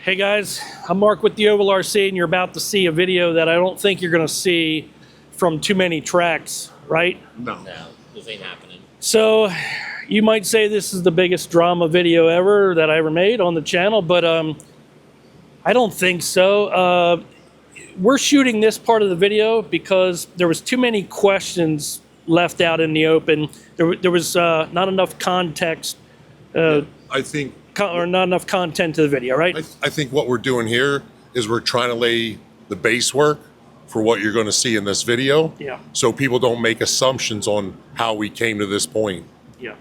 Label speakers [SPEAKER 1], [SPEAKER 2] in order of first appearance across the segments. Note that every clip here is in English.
[SPEAKER 1] Hey guys, I'm Mark with the Ovalrc, and you're about to see a video that I don't think you're going to see from too many tracks, right?
[SPEAKER 2] No,
[SPEAKER 3] This ain't happening.
[SPEAKER 1] So you might say this is the biggest drama video ever that I ever made on the channel, but I don't think so. We're shooting this part of the video because there was too many questions left out in the open. There was not enough context
[SPEAKER 2] I think
[SPEAKER 1] or not enough content to the video, right?
[SPEAKER 2] I think what we're doing here is we're trying to lay the base work for what you're going to see in this video.
[SPEAKER 1] Yeah.
[SPEAKER 2] So people don't make assumptions on how we came to this point.
[SPEAKER 1] Yeah.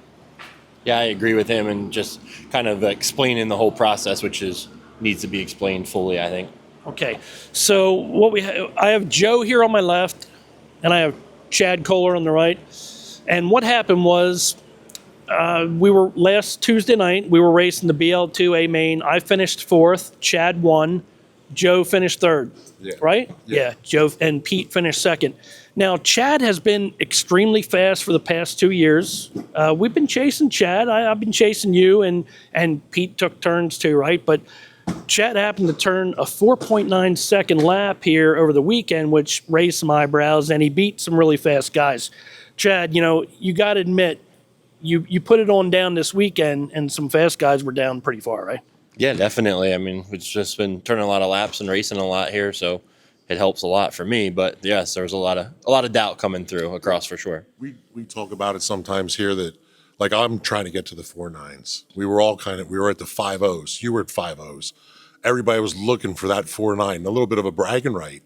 [SPEAKER 3] Yeah, I agree with him, and just kind of explaining the whole process, which needs to be explained fully, I think.
[SPEAKER 1] Okay, so what I have Joe here on my left, and I have Chad Kohler on the right. And what happened was, we were last Tuesday night. We were racing the BL2 A main. I finished fourth. Chad won. Joe finished third.
[SPEAKER 2] Yeah.
[SPEAKER 1] Right?
[SPEAKER 2] Yeah.
[SPEAKER 1] Joe and Pete finished second. Now Chad has been extremely fast for the past 2 years. We've been chasing Chad. I've been chasing you, and Pete took turns too, right? But Chad happened to turn a 4.9 second lap here over the weekend, which raised some eyebrows, and he beat some really fast guys. Chad, you got to admit, you put it on down this weekend, and some fast guys were down pretty far, right?
[SPEAKER 3] Yeah, definitely. I mean, it's just been turning a lot of laps and racing a lot here, so it helps a lot for me. But yes, there was a lot of doubt coming through across for sure.
[SPEAKER 2] We talk about it sometimes here that, like, I'm trying to get to the 4.9s. We were at the 5.0s. You were at 5.0s. Everybody was looking for that 4.9, a little bit of a bragging right.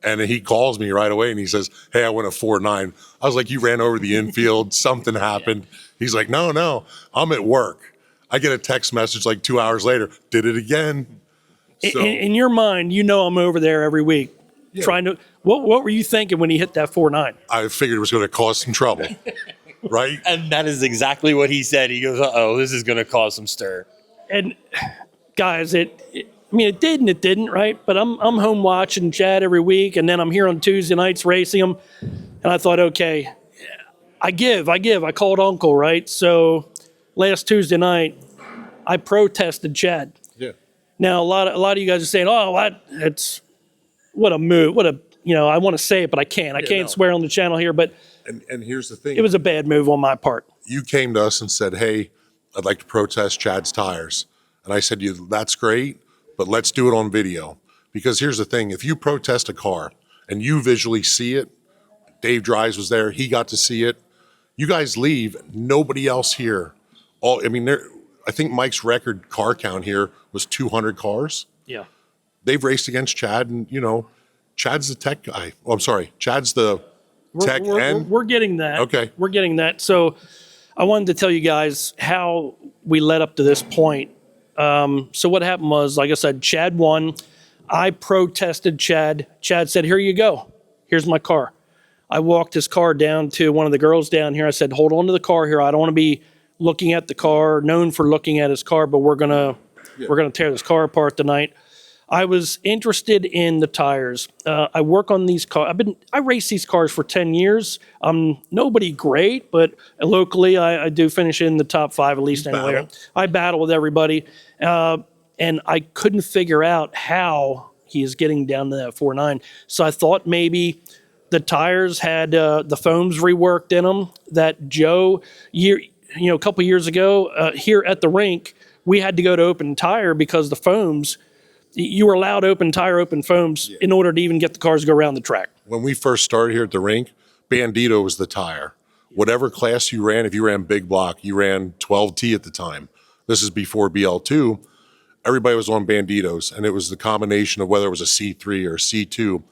[SPEAKER 2] And he calls me right away and he says, "Hey, I went a 4.9. I was like, "You ran over the infield. Something happened." Yeah. He's like, No, I'm at work. I get a text message like 2 hours later. Did it again. So,
[SPEAKER 1] In your mind, I'm over there every week trying to. What were you thinking when he hit that 4.9?
[SPEAKER 2] I figured it was going to cause some trouble, right?
[SPEAKER 3] And that is exactly what he said. He goes, "Uh-oh, this is going to cause some stir."
[SPEAKER 1] And guys, it did and it didn't, right? But I'm home watching Chad every week, and then I'm here on Tuesday nights racing him, and I thought, okay, I called Uncle, right? So last Tuesday night, I protested Chad.
[SPEAKER 2] Yeah.
[SPEAKER 1] Now a lot of you guys are saying, "Oh, what a move! I want to say it, but I can't. I can't swear on the channel here." But
[SPEAKER 2] and here's the thing:
[SPEAKER 1] it was a bad move on my part.
[SPEAKER 2] You came to us and said, "Hey, I'd like to protest Chad's tires," and I said, "That's great, but let's do it on video." Because here's the thing: if you protest a car and you visually see it, Dave Dries was there; he got to see it. You guys leave, nobody else here. I think Mike's record car count here was 200 cars.
[SPEAKER 1] Yeah.
[SPEAKER 2] They've raced against Chad, and Chad's the tech guy. Oh, I'm sorry, Chad's the tech end.
[SPEAKER 1] We're getting that.
[SPEAKER 2] Okay.
[SPEAKER 1] We're getting that. So I wanted to tell you guys how we led up to this point. So what happened was, like I said, Chad won. I protested Chad. Chad said, "Here you go. Here's my car." I walked his car down to one of the girls down here. I said, "Hold on to the car here. I don't want to be looking at the car, known for looking at his car, but we're gonna tear this car apart tonight." I was interested in the tires. I work on these cars. I race these cars for 10 years. Nobody great, but locally I do finish in the top 5 at least anyway. I battle with everybody, and I couldn't figure out how he is getting down to that 4.9. So I thought maybe the tires had the foams reworked in them. That Joe, a couple years ago here at the rink, we had to go to open tire because the foams. You were allowed open foams in order to even get the cars to go around the track.
[SPEAKER 2] When we first started here at the rink, Bandito was the tire. Whatever class you ran, if you ran big block, you ran 12T at the time. This is before BL2. Everybody was on Banditos, and it was the combination of whether it was a C3 or a C2.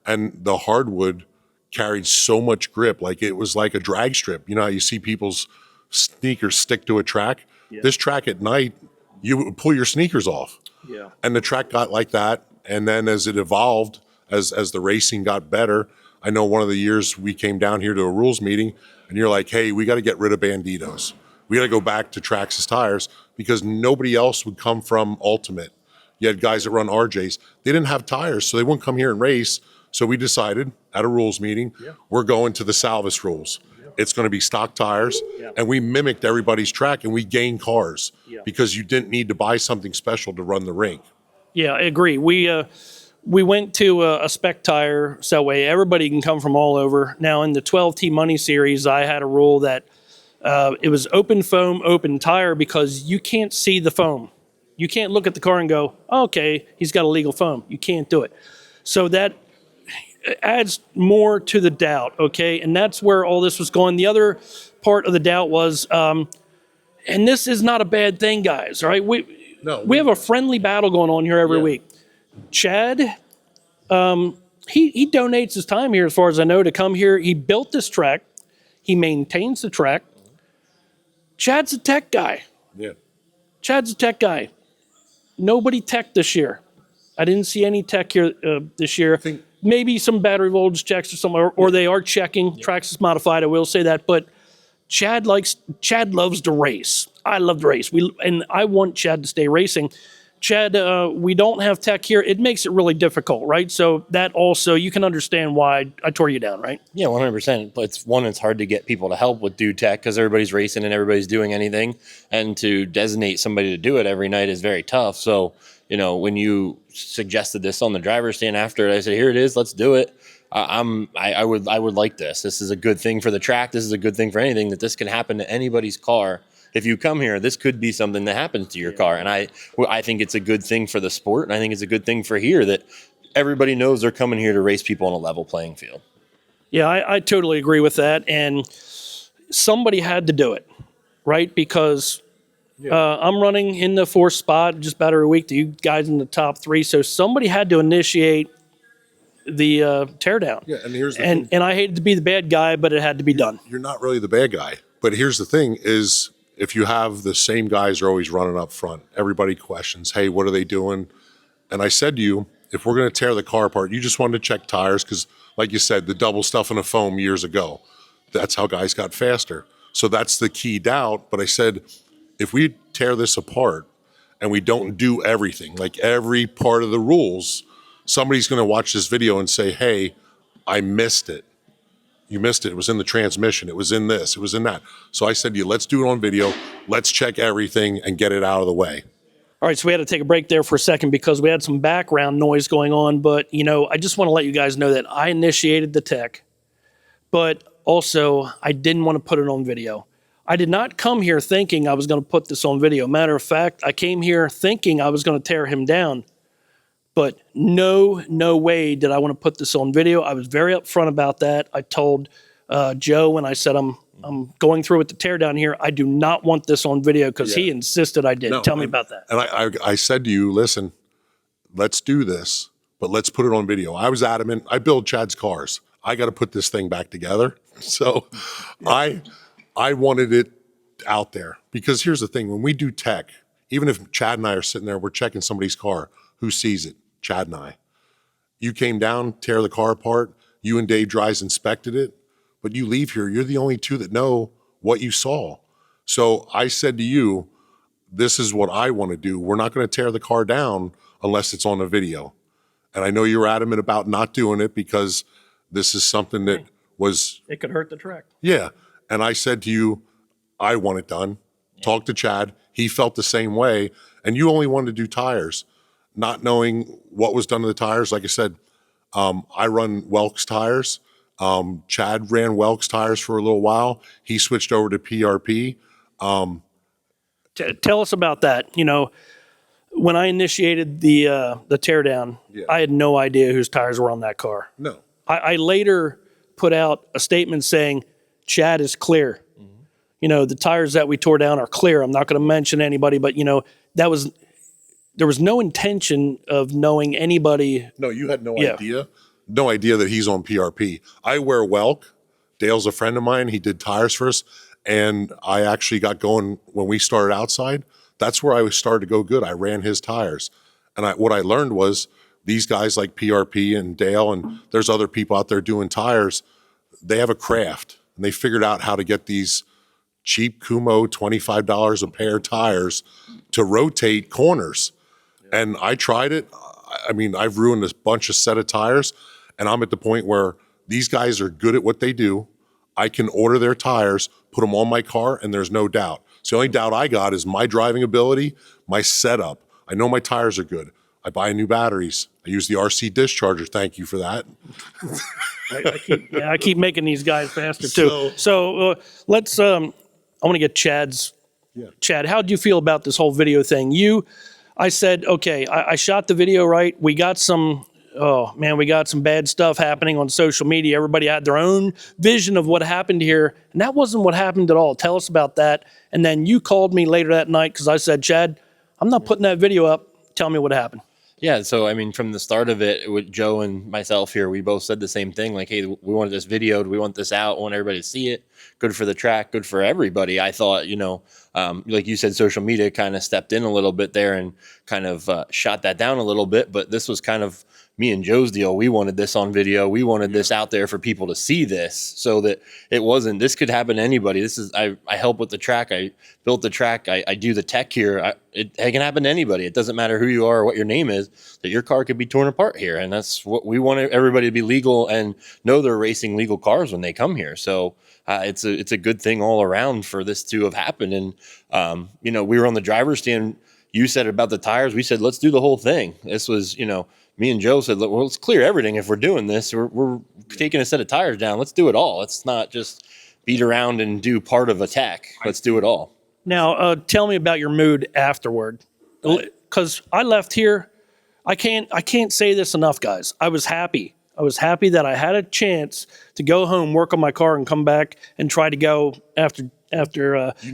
[SPEAKER 2] And the hardwood carried so much grip, like it was like a drag strip. You know how you see people's sneakers stick to a track? Yeah. This track at night, you would pull your sneakers off.
[SPEAKER 1] Yeah.
[SPEAKER 2] And the track got like that. And then as it evolved, as the racing got better, I know one of the years we came down here to a rules meeting and you're like, "Hey, we got to get rid of Banditos. We got to go back to Traxxas tires," because nobody else would come from Ultimate. You had guys that run RJs. They didn't have tires, so they wouldn't come here and race. So we decided at a rules meeting, we're going to the Salvas rules. It's going to be stock tires, and we mimicked everybody's track, and we gained cars because you didn't need to buy something special to run the rink.
[SPEAKER 1] Yeah, I agree. We went to a spec tire, so that way everybody can come from all over. Now in the 12T Money Series, I had a rule that it was open foam, open tire because you can't see the foam. You can't look at the car and go, okay, he's got a legal foam. You can't do it. So that adds more to the doubt, okay? And that's where all this was going. The other part of the doubt was, and this is not a bad thing, guys, all right? We have a friendly battle going on here every week. Chad, he donates his time here, as far as I know, to come here. He built this track. He maintains the track. Chad's a tech guy.
[SPEAKER 2] Yeah.
[SPEAKER 1] Chad's a tech guy. Nobody tech this year. I didn't see any tech here this year. Maybe some battery voltage checks or something, or they are checking. Traxxas modified, I will say that. But Chad loves to race. I love to race. And I want Chad to stay racing. Chad, we don't have tech here. It makes it really difficult, right? So that also, you can understand why I tore you down, right?
[SPEAKER 3] Yeah, 100%. But it's hard to get people to help with do tech because everybody's racing and everybody's doing anything. And to designate somebody to do it every night is very tough. So, when you suggested this on the driver's stand after it, I said, here it is, let's do it. I would like this. This is a good thing for the track. This is a good thing for anything, that this can happen to anybody's car. If you come here, this could be something that happens to your car. And I think it's a good thing for the sport. And I think it's a good thing for here that everybody knows they're coming here to race people on a level playing field.
[SPEAKER 1] Yeah, I totally agree with that. And somebody had to do it, right? Because I'm running in the 4th spot just about every week. You guys in the top 3. So somebody had to initiate the teardown.
[SPEAKER 2] Yeah, and here's the thing.
[SPEAKER 1] And I hated to be the bad guy, but it had to be done.
[SPEAKER 2] You're not really the bad guy. But here's the thing is, if you have the same guys are always running up front, everybody questions, hey, what are they doing? And I said to you, if we're going to tear the car apart, you just wanted to check tires because, like you said, the double stuff in a foam years ago, that's how guys got faster. So that's the key doubt. But I said, if we tear this apart and we don't do everything, like every part of the rules, somebody's going to watch this video and say, hey, I missed it. You missed it. It was in the transmission. It was in this. It was in that. So I said to you, let's do it on video. Let's check everything and get it out of the way.
[SPEAKER 1] All right, so we had to take a break there for a second because we had some background noise going on. But, I just want to let you guys know that I initiated the tech, but also I didn't want to put it on video. I did not come here thinking I was going to put this on video. Matter of fact, I came here thinking I was going to tear him down. But no way did I want to put this on video. I was very upfront about that. I told Joe when I said I'm going through with the teardown here, I do not want this on video because he insisted I did.
[SPEAKER 2] No,
[SPEAKER 1] Tell me about that.
[SPEAKER 2] And I said to you, listen, let's do this, but let's put it on video. I was adamant. I build Chad's cars. I got to put this thing back together. So I wanted it out there because here's the thing. When we do tech, even if Chad and I are sitting there, we're checking somebody's car, who sees it? Chad and I. You came down, tear the car apart. You and Dave Dries inspected it, but you leave here. You're the only two that know what you saw. So I said to you, this is what I want to do. We're not going to tear the car down unless it's on a video. And I know you're adamant about not doing it because this is something that was...
[SPEAKER 1] It could hurt the track.
[SPEAKER 2] Yeah. And I said to you, I want it done. Talk to Chad. He felt the same way. And you only wanted to do tires. Not knowing what was done to the tires. Like I said, I run Welk's tires. Chad ran Welk's tires for a little while. He switched over to PRP.
[SPEAKER 1] Tell us about that. When I initiated the teardown, I had no idea whose tires were on that car.
[SPEAKER 2] No.
[SPEAKER 1] I later put out a statement saying, Chad is clear. Mm-hmm. The tires that we tore down are clear. I'm not going to mention anybody, but, there was no intention of knowing anybody.
[SPEAKER 2] No, you had no idea. No idea that he's on PRP. I wear Welk. Dale's a friend of mine. He did tires for us. And I actually got going when we started outside. That's where I started to go good. I ran his tires. And what I learned was these guys like PRP and Dale, and there's other people out there doing tires, they have a craft. And they figured out how to get these cheap Kumo $25 a pair tires to rotate corners. And I tried it. I mean, I've ruined a bunch of set of tires, and I'm at the point where these guys are good at what they do. I can order their tires, put them on my car, and there's no doubt. So the only doubt I got is my driving ability, my setup. I know my tires are good. I buy new batteries. I use the RC discharger. Thank you for that.
[SPEAKER 1] I keep making these guys faster too. So let's. I want to get Chad's.
[SPEAKER 2] Yeah.
[SPEAKER 1] Chad, how did you feel about this whole video thing? I said, okay, I shot the video right. We got some. Oh man, we got some bad stuff happening on social media. Everybody had their own vision of what happened here, and that wasn't what happened at all. Tell us about that. And then you called me later that night because I said, Chad, I'm not putting that video up. Tell me what happened.
[SPEAKER 3] Yeah, so I mean, from the start of it, with Joe and myself here, we both said the same thing. Like, hey, we want this videoed, we want this out, we want everybody to see it. Good for the track, good for everybody. I thought, like you said, social media kind of stepped in a little bit there and kind of shot that down a little bit. But this was kind of me and Joe's deal. We wanted this on video. We wanted this out there for people to see this, so that it wasn't. This could happen to anybody. This is I help with the track. I built the track. I do the tech here. It can happen to anybody. It doesn't matter who you are or what your name is. That your car could be torn apart here, and that's what we want everybody to be legal and know they're racing legal cars when they come here. So it's a good thing all around for this to have happened. And we were on the driver's stand. You said about the tires. We said let's do the whole thing. This was me and Joe said, well, let's clear everything. If we're doing this, we're taking a set of tires down. Let's do it all. Let's not just beat around and do part of a tech. Let's do it all.
[SPEAKER 1] Now, tell me about your mood afterward, because I left here. I can't say this enough, guys. I was happy. I was happy that I had a chance to go home, work on my car, and come back and try to go after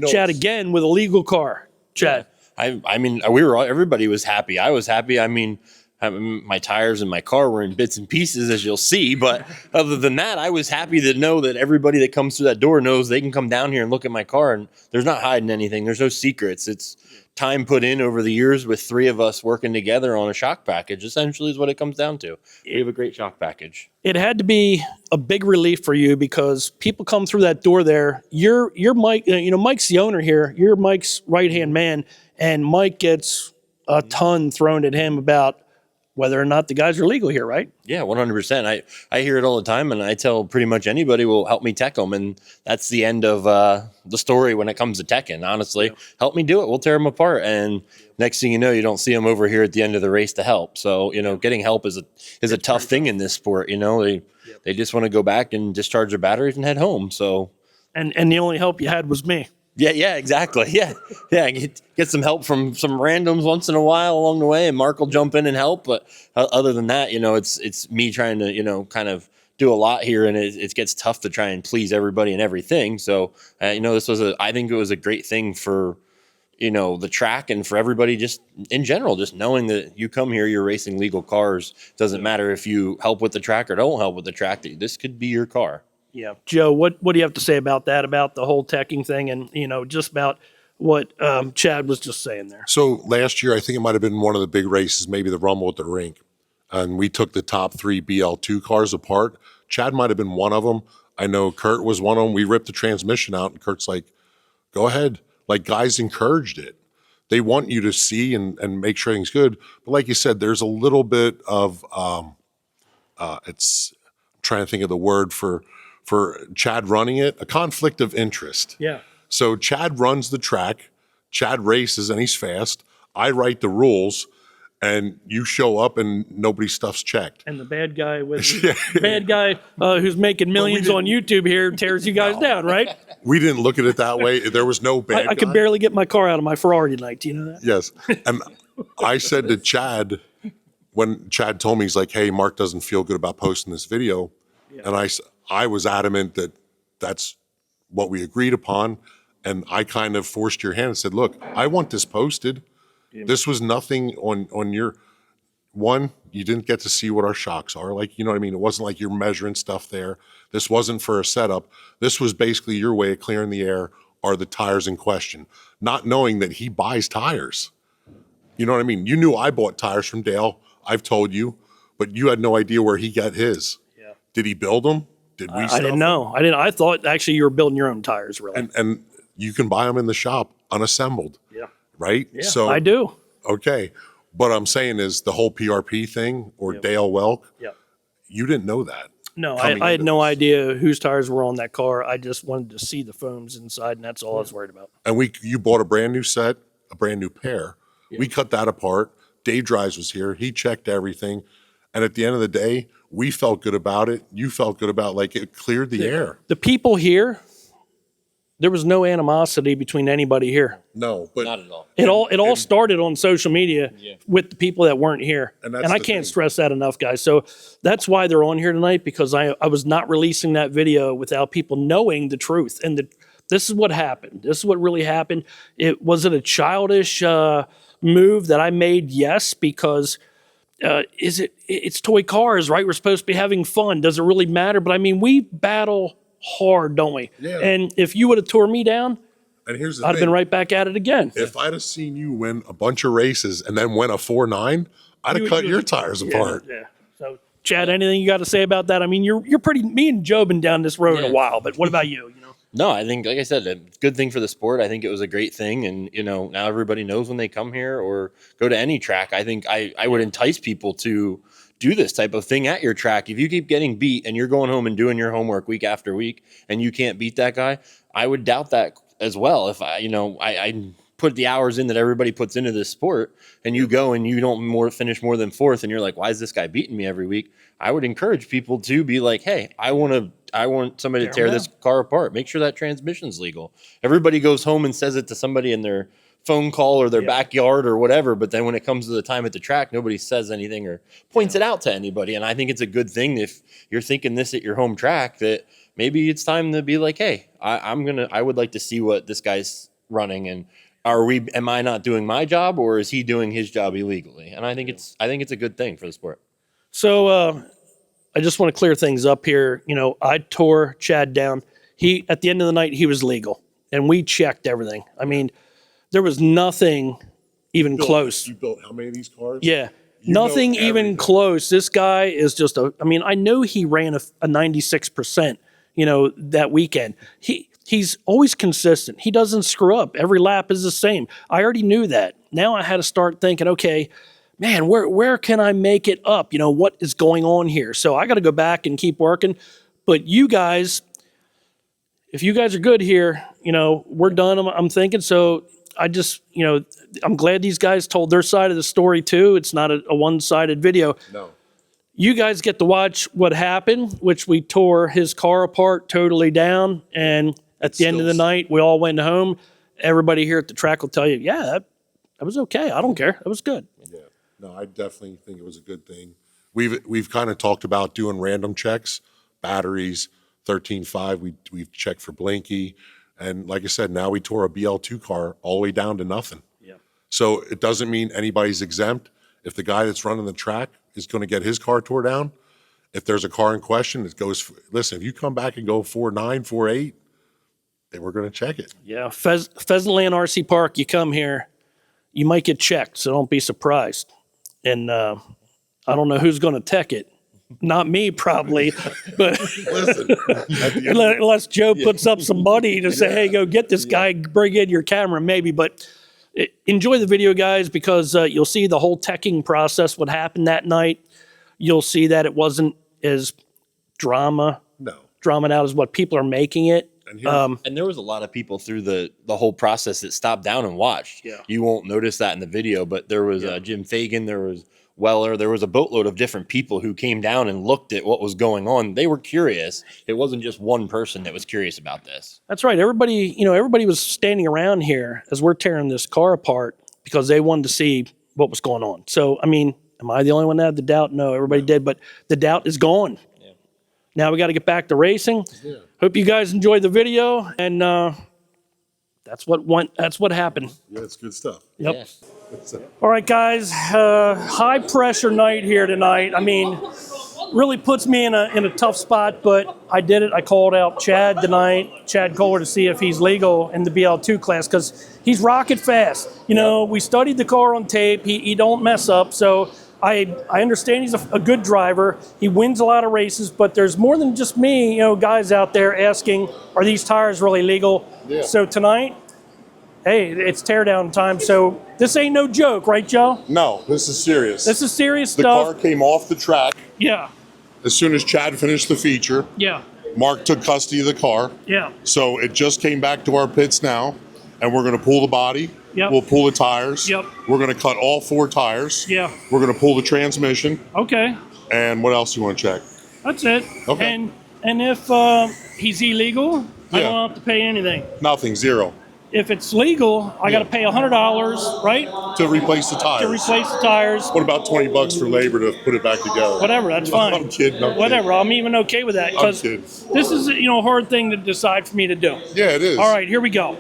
[SPEAKER 1] Chad again with a legal car. Chad.
[SPEAKER 3] Yeah. I mean, everybody was happy. I was happy. I mean, my tires in my car were in bits and pieces, as you'll see. But other than that, I was happy to know that everybody that comes through that door knows they can come down here and look at my car. And there's not hiding anything. There's no secrets. It's time put in over the years with three of us working together on a shock package, essentially, is what it comes down to. We have a great shock package.
[SPEAKER 1] It had to be a big relief for you because people come through that door there. You're Mike, Mike's the owner here. You're Mike's right-hand man. And Mike gets a ton thrown at him about whether or not the guys are legal here, right?
[SPEAKER 3] Yeah, 100%. I hear it all the time, and I tell pretty much anybody will help me tech them, and that's the end of the story when it comes to teching, honestly. Help me do it. We'll tear them apart, and next thing you know, you don't see them over here at the end of the race to help. So, getting help is a tough thing in this sport. They just want to go back and discharge their batteries and head home. So,
[SPEAKER 1] and the only help you had was me.
[SPEAKER 3] Yeah, exactly. Yeah. Get some help from some randoms once in a while along the way, and Mark will jump in and help. But other than that, it's me trying to, kind of do a lot here, and it gets tough to try and please everybody and everything. So, I think it was a great thing for, the track and for everybody just in general, just knowing that you come here, you're racing legal cars. Doesn't matter if you help with the track or don't help with the track, this could be your car.
[SPEAKER 1] Yeah. Joe, what do you have to say about that, about the whole teching thing and, just about what Chad was just saying there?
[SPEAKER 2] So last year, I think it might have been one of the big races, maybe the Rumble at the rink. And we took the top three BL2 cars apart. Chad might have been one of them. I know Kurt was one of them. We ripped the transmission out, and Kurt's like, go ahead. Like, guys encouraged it. They want you to see and make sure everything's good. But like you said, there's a little bit of, I'm trying to think of the word for Chad running it, a conflict of interest.
[SPEAKER 1] Yeah.
[SPEAKER 2] So Chad runs the track, Chad races, and he's fast. I write the rules, and you show up and nobody's stuff's checked.
[SPEAKER 1] And the bad guy who's making millions on YouTube here tears you guys down, right?
[SPEAKER 2] We didn't look at it that way. There was no bad guy.
[SPEAKER 1] I could barely get my car out of my Ferrari tonight. Do you know that?
[SPEAKER 2] Yes. And I said to Chad, when Chad told me, he's like, hey, Mark doesn't feel good about posting this video. Yeah. And I was adamant that that's what we agreed upon. And I kind of forced your hand and said, look, I want this posted. Yeah. This was nothing on your one. You didn't get to see what our shocks are. Like, you know what I mean? It wasn't like you're measuring stuff there. This wasn't for a setup. This was basically your way of clearing the air. Are the tires in question? Not knowing that he buys tires. You know what I mean? You knew I bought tires from Dale. I've told you, but you had no idea where he got his. Yeah. Did he build them? Did we?
[SPEAKER 1] I didn't know. I thought actually you were building your own tires, really.
[SPEAKER 2] And you can buy them in the shop unassembled. Yeah. Right.
[SPEAKER 1] Yeah.
[SPEAKER 2] So
[SPEAKER 1] I do.
[SPEAKER 2] Okay. What I'm saying is the whole PRP thing or Dale Welk. Yeah. You didn't know that.
[SPEAKER 1] No, I had no idea whose tires were on that car. I just wanted to see the foams inside, and that's all I was worried about.
[SPEAKER 2] And you bought a brand new set, a brand new pair. Yeah. We cut that apart. Dave Drives was here. He checked everything. And at the end of the day, we felt good about it. You felt good about, like, it cleared the air.
[SPEAKER 1] The people here, there was no animosity between anybody here.
[SPEAKER 2] No, but
[SPEAKER 3] Not at all.
[SPEAKER 1] It all started on social media with the people that weren't here.
[SPEAKER 2] And
[SPEAKER 1] And,
[SPEAKER 2] that's
[SPEAKER 1] I
[SPEAKER 2] the
[SPEAKER 1] can't
[SPEAKER 2] thing.
[SPEAKER 1] stress that enough, guys. So that's why they're on here tonight, because I was not releasing that video without people knowing the truth. And this is what happened. This is what really happened. Was it a childish move that I made? Yes, because it's toy cars, right? We're supposed to be having fun. Does it really matter? But I mean, we battle hard, don't we?
[SPEAKER 2] Yeah.
[SPEAKER 1] And if you would have tore me down,
[SPEAKER 2] and here's the
[SPEAKER 1] I'd have
[SPEAKER 2] thing.
[SPEAKER 1] been right back at it again.
[SPEAKER 2] If I'd have seen you win a bunch of races and then win a 4.9, I'd have cut your tires apart.
[SPEAKER 1] Yeah. So, Chad, anything you got to say about that? I mean, you're pretty. Me and Joe been down this road a while, but what about you? You know.
[SPEAKER 3] No, I think, like I said, a good thing for the sport. I think it was a great thing. And, now everybody knows when they come here or go to any track. I think I would entice people to do this type of thing at your track. If you keep getting beat and you're going home and doing your homework week after week and you can't beat that guy, I would doubt that as well. If I put the hours in that everybody puts into this sport and you go and you don't finish more than fourth and you're like, why is this guy beating me every week? I would encourage people to be like, hey, I want somebody to tear this car apart. Make sure that transmission's legal. Everybody goes home and says it to somebody in their phone call or their backyard or whatever. But then when it comes to the time at the track, nobody says anything or points it out to anybody. And I think it's a good thing if you're thinking this at your home track, that maybe it's time to be like, hey, I would like to see what this guy's running, and am I not doing my job, or is he doing his job illegally? And I think it's a good thing for the sport.
[SPEAKER 1] So I just want to clear things up here. I tore Chad down. At the end of the night, he was legal, and we checked everything. I mean, there was nothing even close.
[SPEAKER 2] You built how many of these cars?
[SPEAKER 1] Yeah. Nothing even close. This guy is just I know he ran a 96%, that weekend. He's always consistent. He doesn't screw up. Every lap is the same. I already knew that. Now I had to start thinking, okay, man, where can I make it up? What is going on here? So I got to go back and keep working. But you guys, if you guys are good here, we're done, I'm thinking. So I just, I'm glad these guys told their side of the story too. It's not a one-sided video.
[SPEAKER 2] No.
[SPEAKER 1] You guys get to watch what happened, which we tore his car apart totally down. And at the end of the night, we all went home. Everybody here at the track will tell you, yeah, that was okay. I don't care. That was good.
[SPEAKER 2] Yeah. No, I definitely think it was a good thing. We've kind of talked about doing random checks, batteries, 13.5. We've checked for blinky. And like I said, now we tore a BL2 car all the way down to nothing.
[SPEAKER 1] Yeah.
[SPEAKER 2] So it doesn't mean anybody's exempt. If the guy that's running the track is going to get his car tore down, if there's a car in question, it goes, listen, if you come back and go 4.9, 4.8, then we're going to check it.
[SPEAKER 1] Yeah. Pheasant Land RC Park, you come here, you might get checked, so don't be surprised. And I don't know who's going to tech it. Not me, probably, but
[SPEAKER 2] Listen,
[SPEAKER 1] unless Joe puts up some money to say, hey, go get this guy, bring in your camera, maybe. But enjoy the video, guys, because you'll see the whole teching process, what happened that night. You'll see that it wasn't as drama out as what people are making it.
[SPEAKER 2] And
[SPEAKER 3] there was a lot of people through the whole process that stopped down and watched.
[SPEAKER 1] Yeah.
[SPEAKER 3] You won't notice that in the video, but there was Jim Fagan, there was Weller, there was a boatload of different people who came down and looked at what was going on. They were curious. It wasn't just one person that was curious about this.
[SPEAKER 1] That's right. Everybody was standing around here as we're tearing this car apart because they wanted to see what was going on. So, I mean, am I the only one that had the doubt? No, everybody did, but the doubt is gone. Yeah. Now we got to get back to racing. Yeah. Hope you guys enjoyed the video, and that's what happened.
[SPEAKER 2] yeah, it's good stuff.
[SPEAKER 1] Yep.
[SPEAKER 3] Yeah.
[SPEAKER 1] All right, guys. High pressure night here tonight. I mean, really puts me in a tough spot, but I did it. I called out Chad tonight, Chad Kohler, to see if he's legal in the BL2 class because he's rocket fast. We studied the car on tape. He don't mess up. So I understand he's a good driver. He wins a lot of races, but there's more than just me, guys out there asking, are these tires really legal? Yeah. So tonight, hey, it's teardown time. So this ain't no joke, right, Joe?
[SPEAKER 4] No, this is serious.
[SPEAKER 1] This is serious
[SPEAKER 4] the
[SPEAKER 1] stuff.
[SPEAKER 4] car came off the track.
[SPEAKER 1] Yeah.
[SPEAKER 4] As soon as Chad finished the feature,
[SPEAKER 1] Yeah.
[SPEAKER 4] Mark took custody of the car.
[SPEAKER 1] Yeah.
[SPEAKER 4] So it just came back to our pits now. and we're going to pull the body.
[SPEAKER 1] Yep.
[SPEAKER 4] We'll pull the tires.
[SPEAKER 1] Yep.
[SPEAKER 4] We're going to cut all 4 tires.
[SPEAKER 1] Yeah.
[SPEAKER 4] We're going to pull the transmission.
[SPEAKER 1] Okay.
[SPEAKER 4] And what else you want to check?
[SPEAKER 1] That's it.
[SPEAKER 4] Okay.
[SPEAKER 1] And if he's illegal, I
[SPEAKER 4] Yeah.
[SPEAKER 1] don't have to pay anything.
[SPEAKER 4] Nothing, 0.
[SPEAKER 1] If it's legal, I got to pay $100, right,
[SPEAKER 4] To replace the tires.
[SPEAKER 1] to replace the tires.
[SPEAKER 4] What about $20 for labor to put it back together?
[SPEAKER 1] Whatever, that's fine.
[SPEAKER 4] I'm kidding.
[SPEAKER 1] Whatever, I'm even okay with that because
[SPEAKER 4] kidding.
[SPEAKER 1] this is a hard thing to decide for me to do.
[SPEAKER 4] Yeah, it is.
[SPEAKER 1] All right, here we go.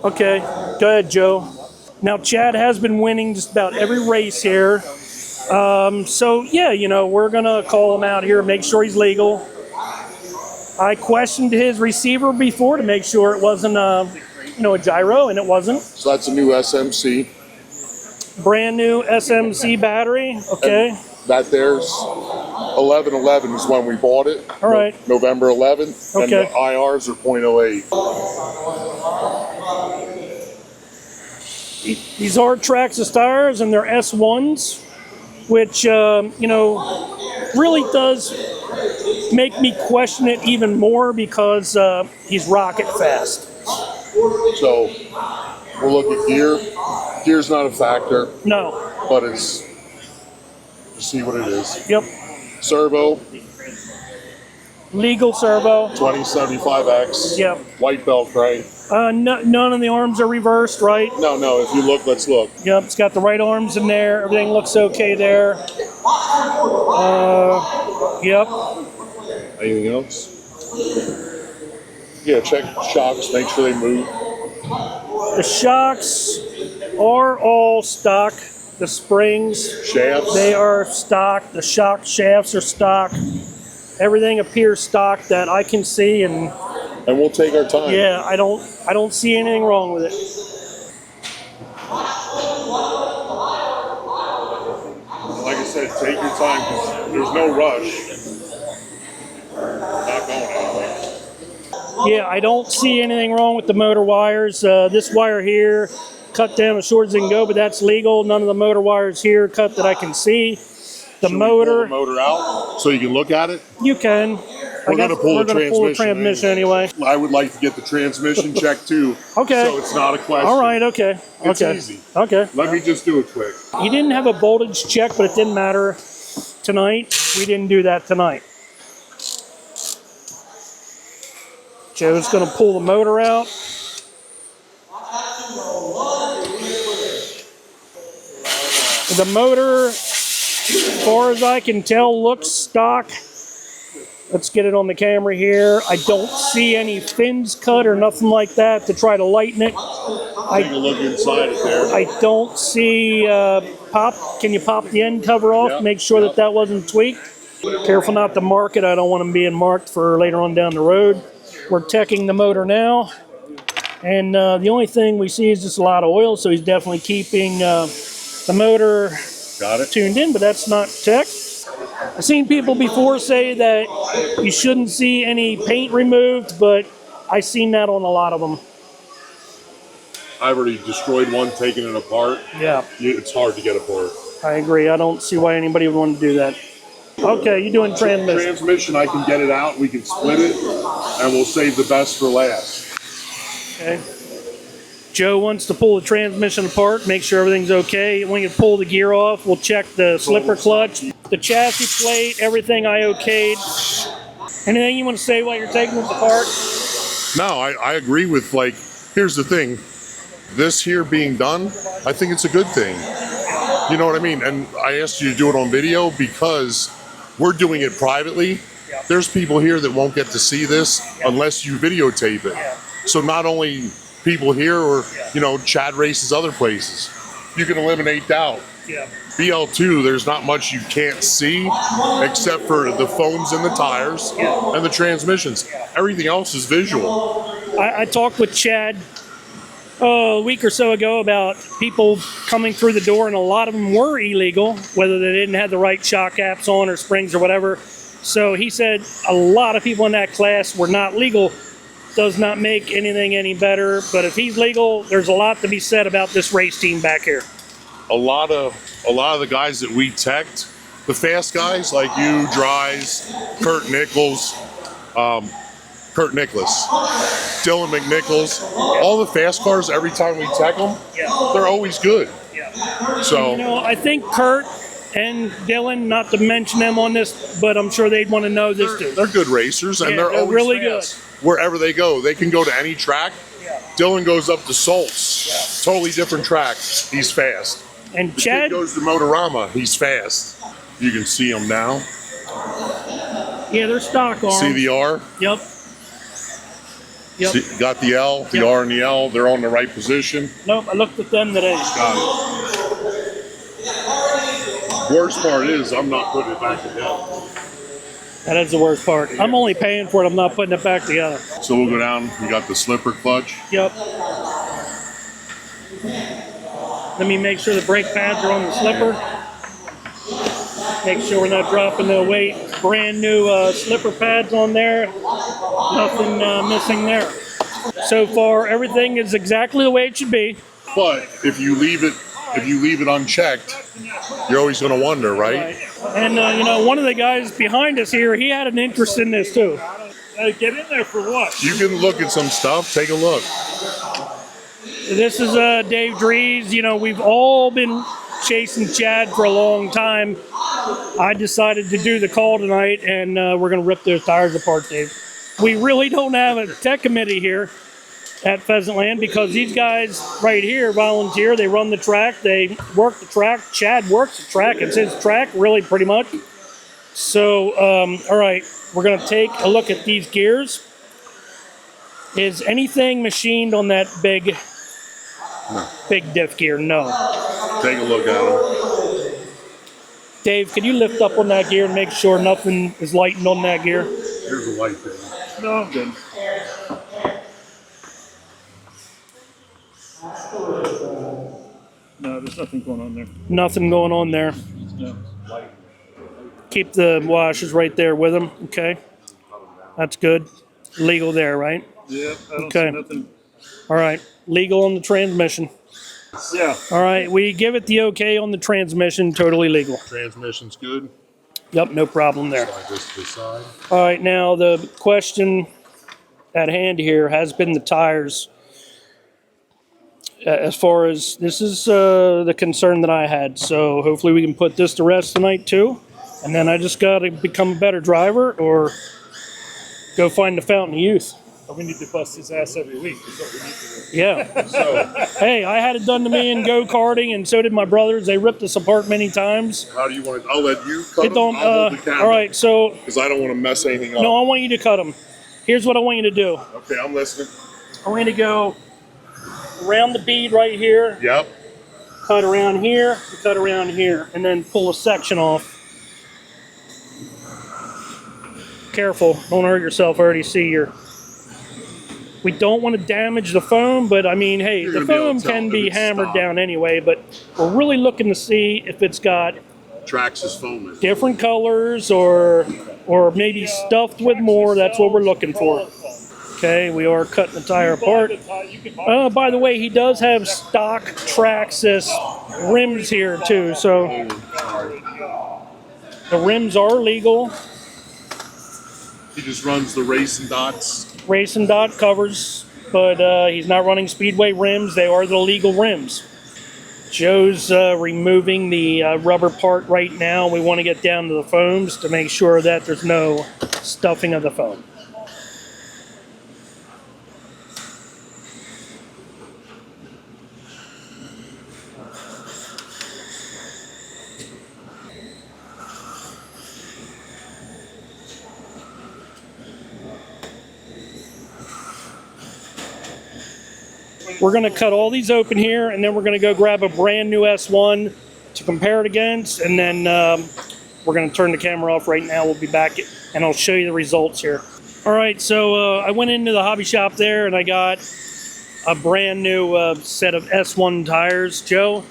[SPEAKER 1] Okay, go ahead, Joe. Now, Chad has been winning just about every race here. So, yeah, we're going to call him out here, make sure he's legal. I questioned his receiver before to make sure it wasn't, a gyro, and it wasn't.
[SPEAKER 4] So that's a new SMC.
[SPEAKER 1] Brand new SMC battery, okay.
[SPEAKER 4] And that there's 11/11 is when we bought it.
[SPEAKER 1] All right.
[SPEAKER 4] November 11th.
[SPEAKER 1] Okay.
[SPEAKER 4] And the IRs are .08.
[SPEAKER 1] These are Traxxas tires, and they're S1s, which, really does make me question it even more because he's rocket fast.
[SPEAKER 4] So we'll look at gear. Gear's not a factor,
[SPEAKER 1] No.
[SPEAKER 4] but it's, you see what it is.
[SPEAKER 1] Yep.
[SPEAKER 4] Servo,
[SPEAKER 1] Legal servo.
[SPEAKER 4] 2075X.
[SPEAKER 1] Yep.
[SPEAKER 4] White belt crank.
[SPEAKER 1] None of the arms are reversed, right?
[SPEAKER 4] No, if you look, let's look.
[SPEAKER 1] Yep, it's got the right arms in there. Everything looks okay there. Yep.
[SPEAKER 4] Anything else? Yeah, check shocks, make sure they move.
[SPEAKER 1] The shocks are all stock. The springs,
[SPEAKER 4] Shafts.
[SPEAKER 1] they are stock. The shock shafts are stock. Everything appears stock that I can see, and
[SPEAKER 4] And we'll take our time.
[SPEAKER 1] yeah, I don't see anything wrong with it.
[SPEAKER 4] Like I said, take your time because there's no rush. Not going anywhere.
[SPEAKER 1] Yeah, I don't see anything wrong with the motor wires. This wire here, cut down as short as it can go, but that's legal. None of the motor wires here cut that I can see. The
[SPEAKER 4] Should we
[SPEAKER 1] motor,
[SPEAKER 4] pull the motor out so you can look at it?
[SPEAKER 1] you can.
[SPEAKER 4] We're going to pull
[SPEAKER 1] We're
[SPEAKER 4] the
[SPEAKER 1] gonna pull the
[SPEAKER 4] transmission
[SPEAKER 1] anyway.
[SPEAKER 4] I would like to get the transmission checked too.
[SPEAKER 1] Okay.
[SPEAKER 4] So it's not a question.
[SPEAKER 1] All right, okay.
[SPEAKER 4] It's
[SPEAKER 1] Okay.
[SPEAKER 4] easy.
[SPEAKER 1] Okay.
[SPEAKER 4] Let me just do it quick.
[SPEAKER 1] He didn't have a voltage check, but it didn't matter tonight. We didn't do that tonight. Joe's going to pull the motor out. The motor, as far as I can tell, looks stock. Let's get it on the camera here. I don't see any fins cut or nothing like that to try to lighten it.
[SPEAKER 4] Take a look inside it there.
[SPEAKER 1] I don't see pop. Can you pop the end cover off?
[SPEAKER 4] Yep,
[SPEAKER 1] Make sure
[SPEAKER 4] yep.
[SPEAKER 1] that wasn't tweaked. Careful not to mark it. I don't want them being marked for later on down the road. We're teching the motor now. And the only thing we see is just a lot of oil, so he's definitely keeping the motor
[SPEAKER 4] Got it?
[SPEAKER 1] tuned in, but that's not tech. I've seen people before say that you shouldn't see any paint removed, but I've seen that on a lot of them.
[SPEAKER 4] I've already destroyed one, taken it apart.
[SPEAKER 1] Yeah,
[SPEAKER 4] It's hard to get apart.
[SPEAKER 1] I agree. I don't see why anybody would want to do that. Okay, you're doing transmission.
[SPEAKER 4] Transmission, I can get it out. We can split it, and we'll save the best for last.
[SPEAKER 1] Okay. Joe wants to pull the transmission apart, make sure everything's okay. When you pull the gear off, we'll check the slipper clutch, the chassis plate, everything I okayed. Anything you want to say while you're taking this apart?
[SPEAKER 2] No, I agree with, like, here's the thing. This here being done, I think it's a good thing. You know what I mean? And I asked you to do it on video because we're doing it privately. There's people here that won't get to see this unless you videotape it. So not only people here or, Chad races other places, you can eliminate doubt.
[SPEAKER 1] Yeah.
[SPEAKER 2] BL2, there's not much you can't see except for the foams in the tires and the transmissions. Everything else is visual.
[SPEAKER 1] I talked with Chad a week or so ago about people coming through the door, and a lot of them were illegal, whether they didn't have the right shock caps on or springs or whatever. So he said a lot of people in that class were not legal. Does not make anything any better, but if he's legal, there's a lot to be said about this race team back here.
[SPEAKER 2] A lot of the guys that we teched, the fast guys like you, Dries, Kurt Nichols, Kurt Nicholas, Dylan McNichols, all the fast cars. Every time we tech them, they're always good. So
[SPEAKER 1] You know, I think Kurt and Dylan, not to mention them on this, but I'm sure they'd want to know this too.
[SPEAKER 2] they're good racers, and
[SPEAKER 1] Yeah,
[SPEAKER 2] they're
[SPEAKER 1] they're
[SPEAKER 2] always
[SPEAKER 1] really
[SPEAKER 2] fast. Wherever they go, they can go to any track. Dylan goes up to Soltz, totally different track. He's fast.
[SPEAKER 1] And
[SPEAKER 2] The
[SPEAKER 1] Chad,
[SPEAKER 2] kid goes to Motorama. He's fast. You can see him now.
[SPEAKER 1] yeah, they're stock arms.
[SPEAKER 2] See the R?
[SPEAKER 1] Yep. Yep.
[SPEAKER 2] See, got the L, the
[SPEAKER 1] Yep.
[SPEAKER 2] R and the L. They're on the right position.
[SPEAKER 1] Nope, I looked at them today.
[SPEAKER 2] Got it. Worst part is I'm not putting it back together.
[SPEAKER 1] That is the worst part. I'm only paying for it. I'm not putting it back together.
[SPEAKER 2] So we'll go down. We got the slipper clutch.
[SPEAKER 1] Yep. Let me make sure the brake pads are on the slipper. Make sure we're not dropping the weight. Brand new slipper pads on there. Nothing missing there. So far, everything is exactly the way it should be.
[SPEAKER 2] But if you leave it unchecked, you're always going to wonder, right?
[SPEAKER 1] And you know, one of the guys behind us here, he had an interest in this too.
[SPEAKER 5] Get in there for what?
[SPEAKER 2] You can look at some stuff. Take a look.
[SPEAKER 1] This is Dave Drees. You know, we've all been chasing Chad for a long time. I decided to do the call tonight, and we're going to rip those tires apart, Dave. We really don't have a tech committee here at Pheasantland because these guys right here volunteer. They run the track. They work the track. Chad works the track. It's his track, really, pretty much. So, all right, we're going to take a look at these gears. Is anything machined on that big diff gear? No.
[SPEAKER 2] Take a look at them.
[SPEAKER 1] Dave, can you lift up on that gear and make sure nothing is lightened on that gear?
[SPEAKER 2] Here's a light thing.
[SPEAKER 5] No, I'm good. No, there's nothing going on there.
[SPEAKER 1] Nothing going on there.
[SPEAKER 5] No.
[SPEAKER 1] Keep the washers right there with them. Okay. That's good. Legal there, right?
[SPEAKER 5] Yeah, I don't
[SPEAKER 1] Okay.
[SPEAKER 5] see nothing.
[SPEAKER 1] All right. Legal on the transmission.
[SPEAKER 5] Yeah.
[SPEAKER 1] All right. We give it the okay on the transmission. Totally legal.
[SPEAKER 2] Transmission's good.
[SPEAKER 1] Yep. No problem there.
[SPEAKER 2] Slide this to the side.
[SPEAKER 1] All right. Now, the question at hand here has been the tires. As far as this is the concern that I had. So hopefully we can put this to rest tonight too. And then I just got to become a better driver or go find the fountain of youth.
[SPEAKER 5] But we need to bust his ass every week. Is what we need to do.
[SPEAKER 1] Yeah.
[SPEAKER 2] So,
[SPEAKER 1] Hey, I had it done to me in go-karting, and so did my brothers. They ripped us apart many times.
[SPEAKER 2] how do you want it? I'll let you cut
[SPEAKER 1] It
[SPEAKER 2] them.
[SPEAKER 1] don't.
[SPEAKER 2] I'll hold the camera.
[SPEAKER 1] All right, so
[SPEAKER 2] Because I don't want to mess anything up.
[SPEAKER 1] no, I want you to cut them. Here's what I want you to do.
[SPEAKER 2] Okay, I'm listening.
[SPEAKER 1] I want you to go around the bead right here,
[SPEAKER 2] Yep.
[SPEAKER 1] cut around here, and cut around here, and then pull a section off. Careful, don't hurt yourself. I already see your. We don't want to damage the foam, but I mean, hey,
[SPEAKER 2] You're
[SPEAKER 1] the
[SPEAKER 2] gonna be able
[SPEAKER 1] foam
[SPEAKER 2] to tell
[SPEAKER 1] can
[SPEAKER 2] if
[SPEAKER 1] be
[SPEAKER 2] it's
[SPEAKER 1] hammered
[SPEAKER 2] stopped.
[SPEAKER 1] down anyway, but we're really looking to see if it's got
[SPEAKER 2] Tracks is foaming.
[SPEAKER 1] different colors or maybe stuffed with more. That's what we're looking for. Okay, we are cutting the tire apart. By the way, he does have stock Traxxas rims here too, so the rims are legal.
[SPEAKER 2] He just runs the racing dots.
[SPEAKER 1] Racing dot covers, but he's not running Speedway rims. They are the legal rims. Joe's removing the rubber part right now. We want to get down to the foams to make sure that there's no stuffing of the foam. We're going to cut all these open here, and then we're going to go grab a brand new S1 to compare it against, and then we're going to turn the camera off right now. We'll be back, and I'll show you the results here. All right, so I went into the hobby shop there, and I got a brand new set of S1 tires. Joe,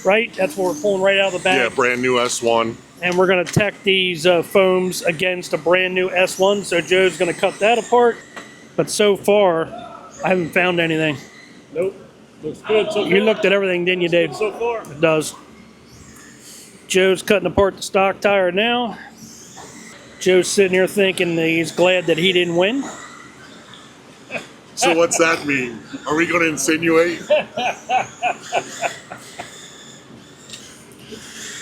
[SPEAKER 1] right? That's what we're pulling right out of the
[SPEAKER 2] Yeah,
[SPEAKER 1] bag.
[SPEAKER 2] brand new S1.
[SPEAKER 1] And we're going to tech these foams against a brand new S1, so Joe's going to cut that apart. But so far, I haven't found anything.
[SPEAKER 5] Nope. Looks good so far.
[SPEAKER 1] You looked at everything, didn't you, Dave?
[SPEAKER 5] So far.
[SPEAKER 1] It does. Joe's cutting apart the stock tire now. Joe's sitting here thinking that he's glad that he didn't win.
[SPEAKER 2] So what's that mean? Are we going to insinuate?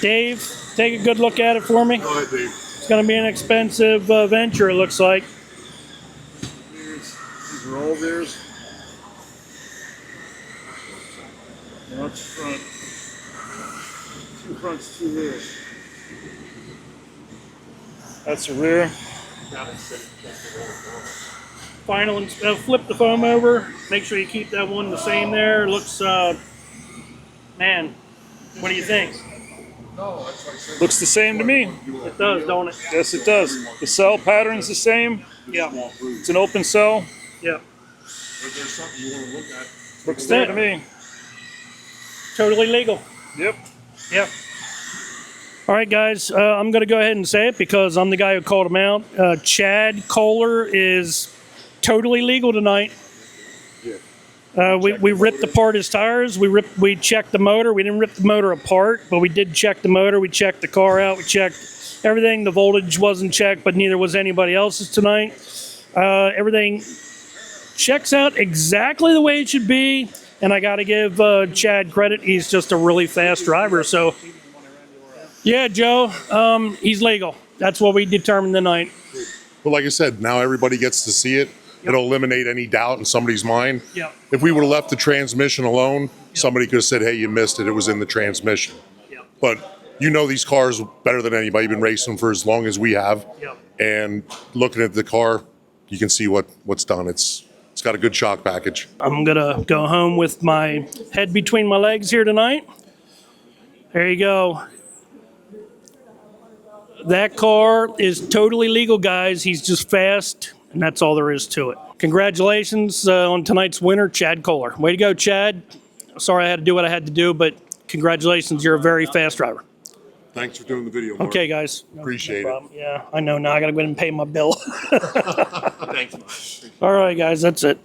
[SPEAKER 1] Dave, take a good look at it for me.
[SPEAKER 2] Go ahead, Dave.
[SPEAKER 1] It's going to be an expensive venture, it looks like.
[SPEAKER 5] These are all theirs. That's front. Two fronts, two rears. That's the rear.
[SPEAKER 1] Final, flip the foam over. Make sure you keep that one the same there. Looks, man, what do you think?
[SPEAKER 5] Looks the same to me.
[SPEAKER 1] It does, don't it?
[SPEAKER 5] Yes, it does. The cell pattern's the same.
[SPEAKER 1] Yeah,
[SPEAKER 5] It's an open cell.
[SPEAKER 1] yeah.
[SPEAKER 2] If there's something you want to look at,
[SPEAKER 5] Looks there to me.
[SPEAKER 1] Totally legal.
[SPEAKER 5] Yep.
[SPEAKER 1] Yep. All right, guys, I'm going to go ahead and say it because I'm the guy who called him out. Chad Kohler is totally legal tonight. We ripped apart his tires. We checked the motor. We didn't rip the motor apart, but we did check the motor. We checked the car out. We checked everything. The voltage wasn't checked, but neither was anybody else's tonight. Everything checks out exactly the way it should be. And I got to give Chad credit. He's just a really fast driver. So, yeah, Joe, he's legal. That's what we determined tonight.
[SPEAKER 2] but like I said, now everybody gets to see it. It'll eliminate any doubt in somebody's mind.
[SPEAKER 1] Yep.
[SPEAKER 2] If we would have left the transmission alone, somebody could have said, hey, you missed it. It was in the transmission.
[SPEAKER 1] Yep.
[SPEAKER 2] But you know these cars better than anybody. You've been racing them for as long as we have.
[SPEAKER 1] Yep.
[SPEAKER 2] And looking at the car, you can see what's done. It's got a good shock package.
[SPEAKER 1] I'm going to go home with my head between my legs here tonight. There you go. That car is totally legal, guys. He's just fast, and that's all there is to it. Congratulations on tonight's winner, Chad Kohler. Way to go, Chad. Sorry I had to do what I had to do, but congratulations. You're a very fast driver.
[SPEAKER 2] Thanks for doing the video, Mark.
[SPEAKER 1] Okay, guys.
[SPEAKER 2] Appreciate it.
[SPEAKER 1] Yeah, I know. Now I got to go ahead and pay my bill.
[SPEAKER 2] Thanks.
[SPEAKER 1] All right, guys. That's it.